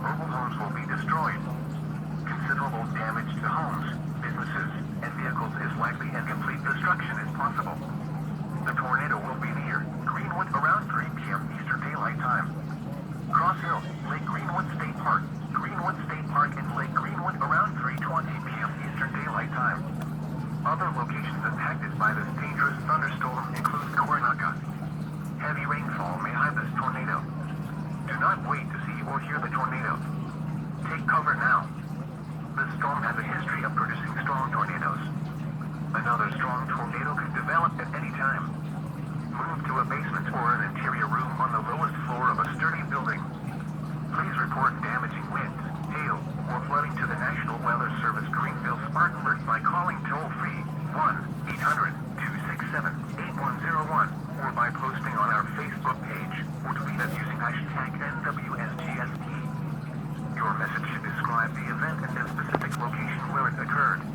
mobile homes will be destroyed. Considerable damage to homes, businesses, and vehicles is likely and complete destruction is possible. The tornado will be near Greenwood around 3 p.m. Eastern Daylight Time. Cross Hill, Lake Greenwood State Park, and Lake Greenwood around 3:20 p.m. Eastern Daylight Time. Other locations impacted by this dangerous thunderstorm include Coronado. Heavy rainfall may hide this tornado. Do not wait to see or hear the tornado. Take cover now. The storm has a history of producing strong tornadoes. Another strong tornado could develop at any time. Move to a basement or an interior room on the lowest floor of a sturdy building. Please report damaging winds, hail, or flooding to the National Weather Service Greenville Spartanburg by calling toll-free 1-800-267-8101 or by posting on our Facebook page or tweet us using hashtag NWSGSP. Your message should describe the event and the specific location where it occurred.